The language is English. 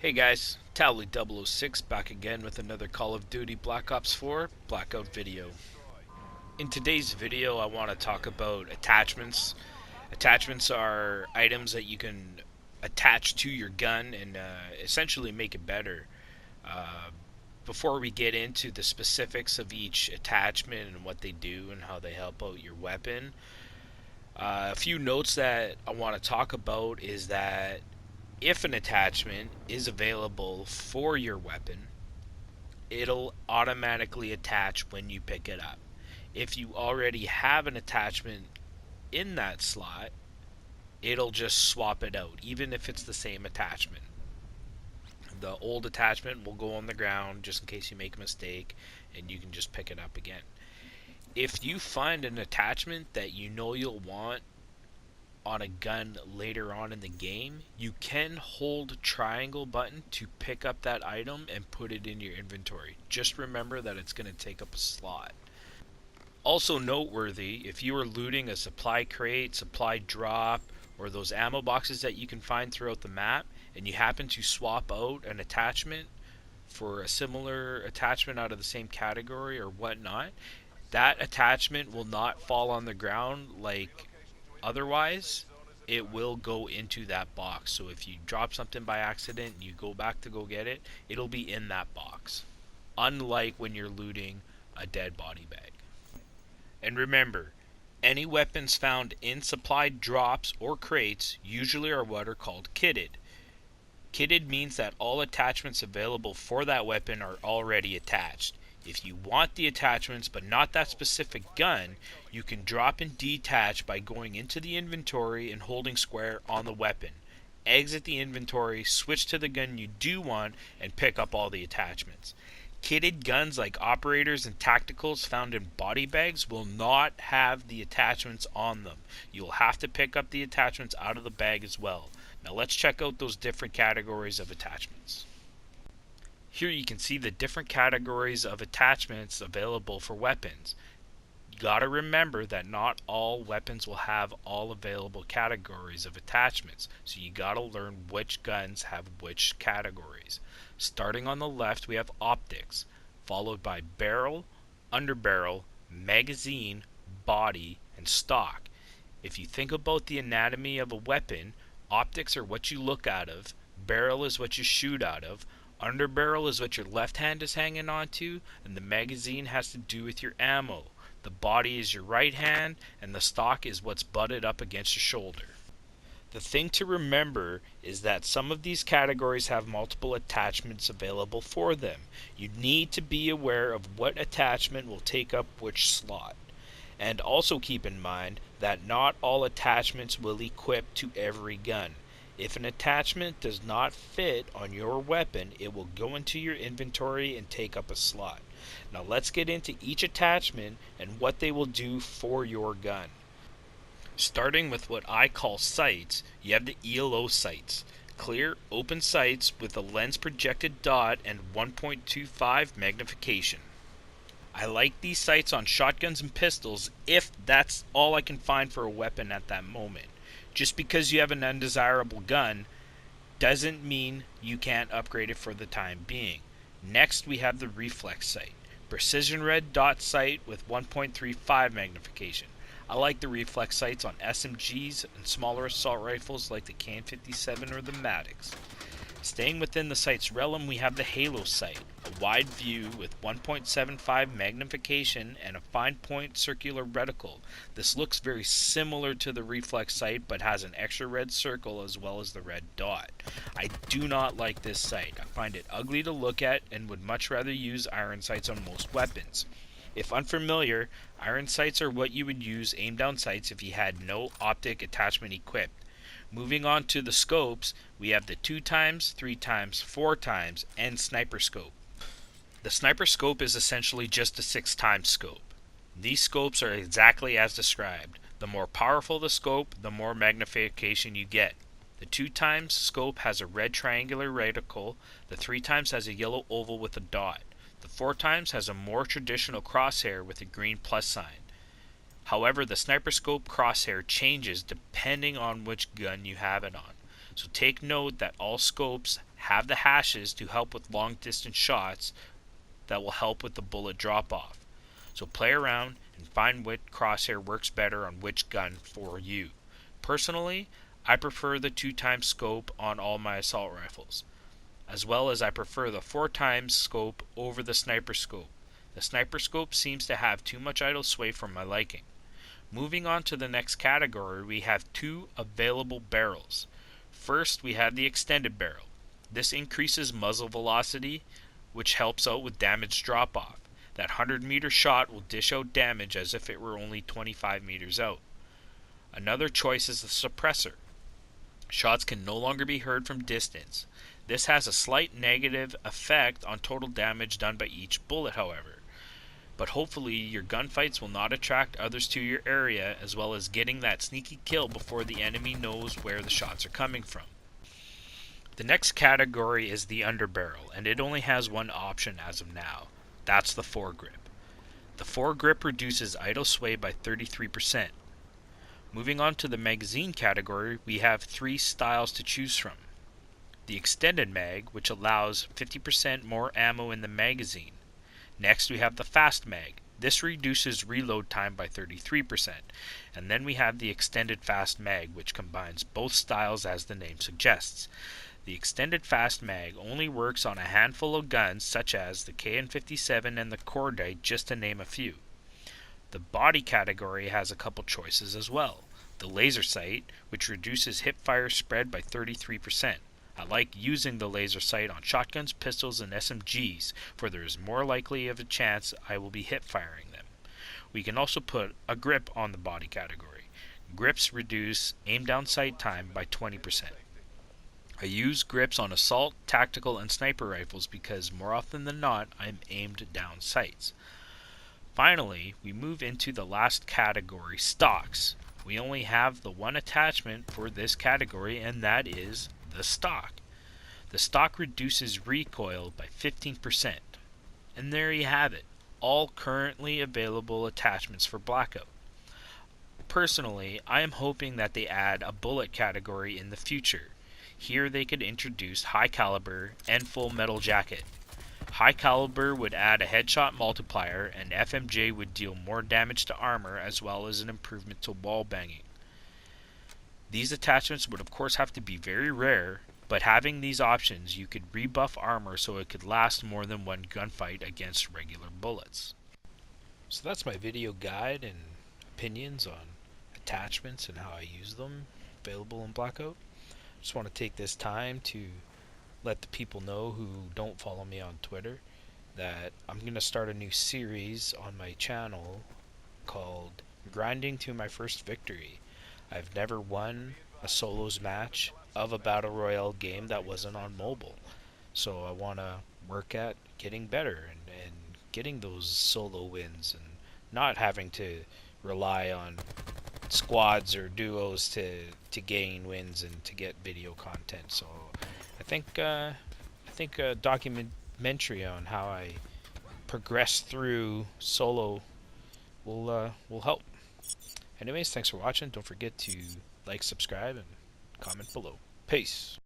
Hey guys, Tally006 back again with another Call of Duty Black Ops 4 Blackout video. In today's video I want to talk about attachments. Attachments are items that you can attach to your gun and essentially make it better. Uh, Before we get into the specifics of each attachment and what they do and how they help out your weapon, a few notes that I want to talk about is that if an attachment is available for your weapon, it'll automatically attach when you pick it up. If you already have an attachment in that slot, it'll just swap it out, even if it's the same attachment. The old attachment will go on the ground just in case you make a mistake, and you can just pick it up again. If you find an attachment that you know you'll want on a gun later on in the game, you can hold triangle button to pick up that item and put it in your inventory. Just remember that it's going to take up a slot. Also noteworthy, if you are looting a supply crate, supply drop, or those ammo boxes that you can find throughout the map, and you happen to swap out an attachment for a similar attachment out of the same category or whatnot, that attachment will not fall on the ground like otherwise. It will go into that box. So if you drop something by accident and you go back to go get it, it'll be in that box. Unlike when you're looting a dead body bag. And remember, any weapons found in supply drops or crates usually are what are called kitted. Kitted means that all attachments available for that weapon are already attached. If you want the attachments but not that specific gun, you can drop and detach by going into the inventory and holding square on the weapon. Exit the inventory, switch to the gun you do want, and pick up all the attachments. Kitted guns like operators and tacticals found in body bags will not have the attachments on them. You'll have to pick up the attachments out of the bag as well. Now let's check out those different categories of attachments. Here you can see the different categories of attachments available for weapons. You gotta remember that not all weapons will have all available categories of attachments, so you gotta learn which guns have which categories. Starting on the left, we have optics, followed by barrel, underbarrel, magazine, body, and stock. If you think about the anatomy of a weapon, optics are what you look out of, barrel is what you shoot out of, underbarrel is what your left hand is hanging onto, and the magazine has to do with your ammo. The body is your right hand, and the stock is what's butted up against your shoulder. The thing to remember is that some of these categories have multiple attachments available for them. You need to be aware of what attachment will take up which slot. And also keep in mind that not all attachments will equip to every gun. If an attachment does not fit on your weapon, it will go into your inventory and take up a slot. Now let's get into each attachment and what they will do for your gun. Starting with what I call sights, you have the ELO sights. Clear, open sights with a lens projected dot and 1.25 magnification. I like these sights on shotguns and pistols if that's all I can find for a weapon at that moment. Just because you have an undesirable gun doesn't mean you can't upgrade it for the time being. Next we have the reflex sight. Precision red dot sight with 1.35 magnification. I like the reflex sights on SMGs and smaller assault rifles like the Can-57 or the Maddox. Staying within the sight's realm, we have the halo sight, a wide view with 1.75 magnification and a fine point circular reticle. This looks very similar to the reflex sight but has an extra red circle as well as the red dot. I do not like this sight. I find it ugly to look at and would much rather use iron sights on most weapons. If unfamiliar, iron sights are what you would use aim down sights if you had no optic attachment equipped. Moving on to the scopes, we have the 2x, 3x, 4x, and sniper scope. The sniper scope is essentially just a 6x scope. These scopes are exactly as described. The more powerful the scope, the more magnification you get. The 2x scope has a red triangular reticle, the 3x has a yellow oval with a dot. The 4x has a more traditional crosshair with a green plus sign. However, the sniper scope crosshair changes depending on which gun you have it on. So take note that all scopes have the hashes to help with long distance shots that will help with the bullet drop off. So play around and find which crosshair works better on which gun for you. Personally, I prefer the 2x scope on all my assault rifles, as well as I prefer the 4x scope over the sniper scope. The sniper scope seems to have too much idle sway for my liking. Moving on to the next category, we have 2 available barrels. First, we have the extended barrel. This increases muzzle velocity, which helps out with damage drop off. That 100-meter shot will dish out damage as if it were only 25 meters out. Another choice is the suppressor. Shots can no longer be heard from distance. This has a slight negative effect on total damage done by each bullet, however. But hopefully your gunfights will not attract others to your area, as well as getting that sneaky kill before the enemy knows where the shots are coming from. The next category is the underbarrel, and it only has one option as of now. That's the foregrip. The foregrip reduces idle sway by 33%. Moving on to the magazine category, we have 3 styles to choose from. The extended mag, which allows 50% more ammo in the magazine. Next we have the fast mag. This reduces reload time by 33%. And then we have the extended fast mag, which combines both styles as the name suggests. The extended fast mag only works on a handful of guns such as the KN57 and the Cordite, just to name a few. The body category has a couple choices as well. The laser sight, which reduces hipfire spread by 33%. I like using the laser sight on shotguns, pistols, and SMGs, for there is more likely of a chance I will be hip firing them. We can also put a grip on the body category. Grips reduce aim down sight time by 20%. I use grips on assault, tactical, and sniper rifles because more often than not I am aimed down sights. Finally, we move into the last category, stocks. We only have the one attachment for this category, and that is the stock. The stock reduces recoil by 15%. And there you have it, all currently available attachments for Blackout. Personally, I am hoping that they add a bullet category in the future. Here they could introduce high caliber and full metal jacket. High caliber would add a headshot multiplier, and FMJ would deal more damage to armor as well as an improvement to wall banging. These attachments would of course have to be very rare, but having these options you could rebuff armor so it could last more than one gunfight against regular bullets. So that's my video guide and opinions on attachments and how I use them available in Blackout. Just want to take this time to let the people know who don't follow me on Twitter that I'm going to start a new series on my channel called Grinding to My First Victory. I've never won a solos match of a battle royale game that wasn't on mobile, so I want to work at getting better and getting those solo wins and not having to rely on squads or duos to gain wins and to get video content. So I think a documentary on how I progress through solo will help. Anyways, thanks for watching. Don't forget to like, subscribe, and comment below. Peace.